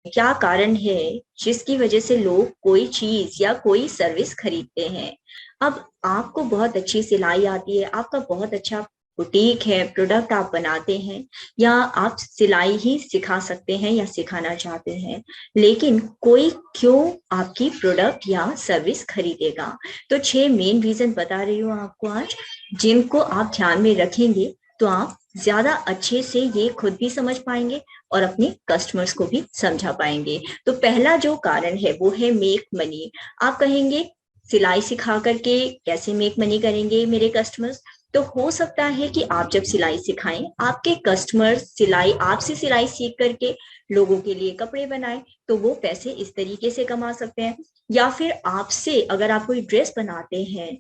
क्या कारण है जिसकी वजह से लोग कोई चीज या कोई सर्विस खरीदते हैं। अब आपको बहुत अच्छी सिलाई आती है, आपका बहुत अच्छा बुटीक है, प्रोडक्ट आप बनाते हैं, या आप सिलाई ही सिखा सकते हैं या सिखाना चाहते हैं, लेकिन कोई क्यों आपकी प्रोडक्ट या सर्विस खरीदेगा? तो 6 मेन रीजन बता रही हूँ आपको आज, जिनको आप ध्यान में रखेंगे तो आप ज्यादा अच्छे से ये खुद भी समझ पाएंगे और अपने कस्टमर्स को भी समझा पाएंगे। तो पहला जो कारण है वो है मेक मनी। आप कहेंगे सिलाई सिखा करके कैसे मेक मनी करेंगे मेरे कस्टमर्स? तो हो सकता है कि आप जब सिलाई सिखाएं, आपके कस्टमर सिलाई आपसे सिलाई सीख करके लोगों के लिए कपड़े बनाए, तो वो पैसे इस तरीके से कमा सकते हैं। या फिर आपसे अगर आप कोई ड्रेस बनाते हैं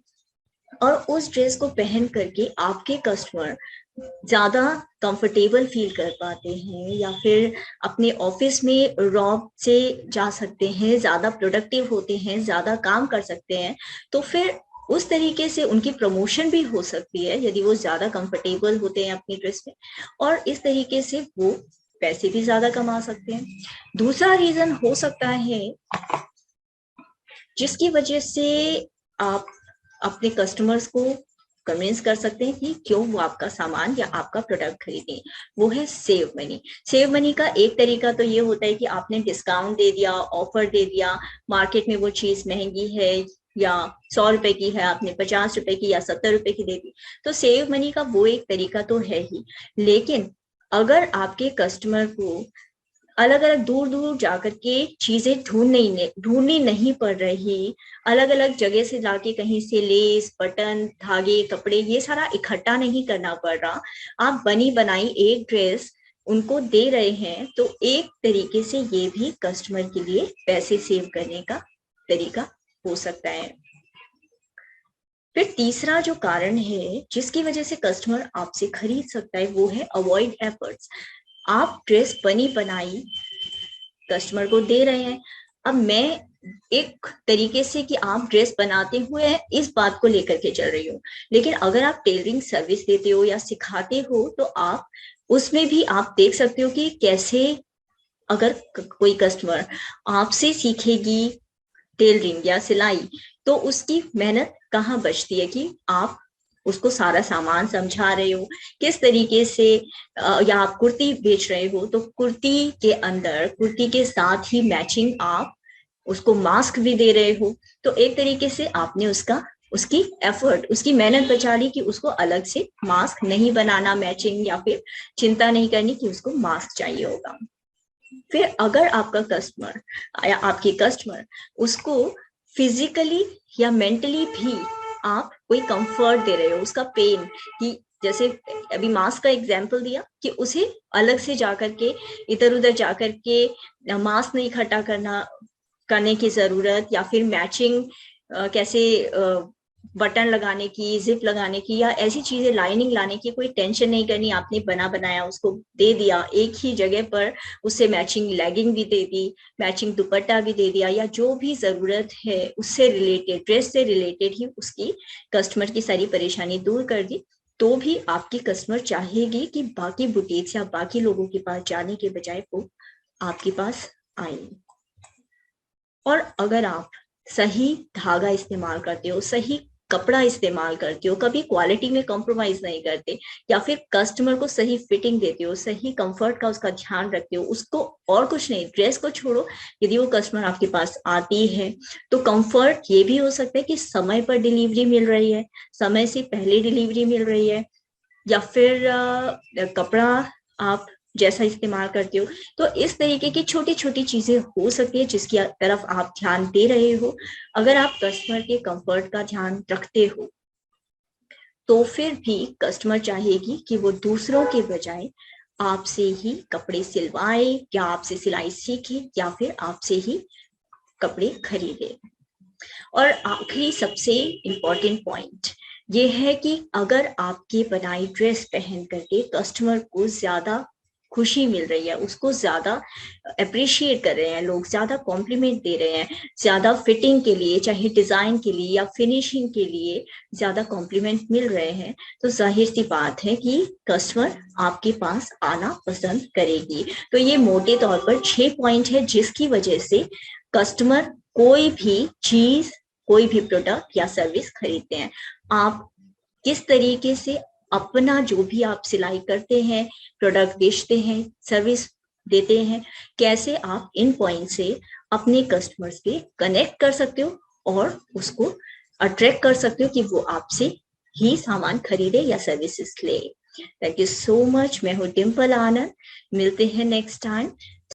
और उस ड्रेस को पहन करके आपके कस्टमर ज्यादा कंफर्टेबल फील कर पाते हैं, या फिर अपने ऑफिस में रॉब से जा सकते हैं, ज्यादा प्रोडक्टिव होते हैं, ज्यादा काम कर सकते हैं, तो फिर उस तरीके से उनकी प्रमोशन भी हो सकती है यदि वो ज्यादा कंफर्टेबल होते हैं अपनी ड्रेस में, और इस तरीके से वो पैसे भी ज्यादा कमा सकते हैं। दूसरा रीजन हो सकता है जिसकी वजह से आप अपने कस्टमर्स को कन्विंस कर सकते हैं कि क्यों वो आपका सामान या आपका प्रोडक्ट खरीदें। वो है सेव मनी। सेव मनी का एक तरीका तो ये होता है कि आपने डिस्काउंट दे दिया, ऑफर दे दिया, मार्केट में वो चीज महंगी है या 100 रुपए की है, आपने 50 रुपए की या 70 रुपए की दे दी। तो सेव मनी का वो एक तरीका तो है ही, लेकिन अगर आपके कस्टमर को अलग अलग दूर दूर जाकर के चीजें ढूंढनी नहीं पड़ रही, अलग अलग जगह से जाके कहीं से लेस, बटन, धागे, कपड़े ये सारा इकट्ठा नहीं करना पड़ रहा, आप बनी बनाई एक ड्रेस उनको दे रहे हैं, तो एक तरीके से ये भी कस्टमर के लिए पैसे सेव करने का तरीका हो सकता है। फिर तीसरा जो कारण है जिसकी वजह से कस्टमर आपसे खरीद सकता है वो है अवॉइड एफर्ट्स। आप ड्रेस बनी बनाई कस्टमर को दे रहे हैं। अब मैं एक तरीके से कि आप ड्रेस बनाते हुए हैं इस बात को लेकर के चल रही हूँ, लेकिन अगर आप टेलरिंग सर्विस देते हो या सिखाते हो तो आप उसमें भी आप देख सकते हो कि कैसे, अगर कोई कस्टमर आपसे सीखेगी टेलरिंग या सिलाई, तो उसकी मेहनत कहाँ बचती है कि आप उसको सारा सामान समझा रहे हो किस तरीके से, या आप कुर्ती बेच रहे हो तो कुर्ती के अंदर कुर्ती के साथ ही मैचिंग आप उसको मास्क भी दे रहे हो। तो एक तरीके से आपने उसकी एफर्ट, उसकी मेहनत बचा ली कि उसको अलग से मास्क नहीं बनाना मैचिंग, या फिर चिंता नहीं करनी कि उसको मास्क चाहिए होगा। फिर अगर आपका कस्टमर या आपके कस्टमर उसको फिजिकली या मेंटली भी आप कोई कंफर्ट दे रहे हो, उसका पेन, कि जैसे अभी मास्क का एग्जांपल दिया कि उसे अलग से जाकर के इधर उधर जाकर के मास्क नहीं इकट्ठा करने की जरूरत, या फिर मैचिंग कैसे बटन लगाने की, जिप लगाने की, या ऐसी चीजें लाइनिंग लाने की कोई टेंशन नहीं करनी, आपने बना बनाया उसको दे दिया एक ही जगह पर, उससे मैचिंग लेगिंग भी दे दी, मैचिंग दुपट्टा भी दे दिया, या जो भी जरूरत है उससे रिलेटेड, ड्रेस से रिलेटेड ही उसकी कस्टमर की सारी परेशानी दूर कर दी, तो भी आपकी कस्टमर चाहेगी कि बाकी बुटीक्स या बाकी लोगों के पास जाने के बजाय वो आपके पास आए। और अगर आप सही धागा इस्तेमाल करते हो, सही कपड़ा इस्तेमाल करते हो, कभी क्वालिटी में कॉम्प्रोमाइज नहीं करते, या फिर कस्टमर को सही फिटिंग देते हो, सही कंफर्ट का उसका ध्यान रखते हो, उसको और कुछ नहीं, ड्रेस को छोड़ो, यदि वो कस्टमर आपके पास आती है तो कंफर्ट ये भी हो सकता है कि समय पर डिलीवरी मिल रही है, समय से पहले डिलीवरी मिल रही है, या फिर कपड़ा आप जैसा इस्तेमाल करते हो। तो इस तरीके की छोटी छोटी चीजें हो सकती है जिसकी तरफ आप ध्यान दे रहे हो। अगर आप कस्टमर के कंफर्ट का ध्यान रखते हो तो फिर भी कस्टमर चाहेगी कि वो दूसरों के बजाय आपसे ही कपड़े सिलवाए, या आपसे सिलाई सीखे, या फिर आपसे ही कपड़े खरीदे। और आखिरी सबसे इम्पोर्टेंट पॉइंट ये है कि अगर आपकी बनाई ड्रेस पहन करके कस्टमर को ज्यादा खुशी मिल रही है, उसको ज्यादा अप्रिशिएट कर रहे हैं लोग, ज्यादा कॉम्प्लीमेंट दे रहे हैं, ज्यादा फिटिंग के लिए, चाहे डिजाइन के लिए या फिनिशिंग के लिए ज्यादा कॉम्प्लीमेंट मिल रहे हैं, तो जाहिर सी बात है कि कस्टमर आपके पास आना पसंद करेगी। तो ये मोटे तौर पर 6 पॉइंट है जिसकी वजह से कस्टमर कोई भी चीज, कोई भी प्रोडक्ट या सर्विस खरीदते हैं। आप किस तरीके से अपना जो भी आप सिलाई करते हैं, प्रोडक्ट बेचते हैं, सर्विस देते हैं, कैसे आप इन पॉइंट से अपने कस्टमर्स पे कनेक्ट कर सकते हो और उसको अट्रैक्ट कर सकते हो कि वो आपसे ही सामान खरीदे या सर्विसेज ले। Thank you so much. मैं हूँ डिम्पल आनंद, मिलते हैं नेक्स्ट टाइम।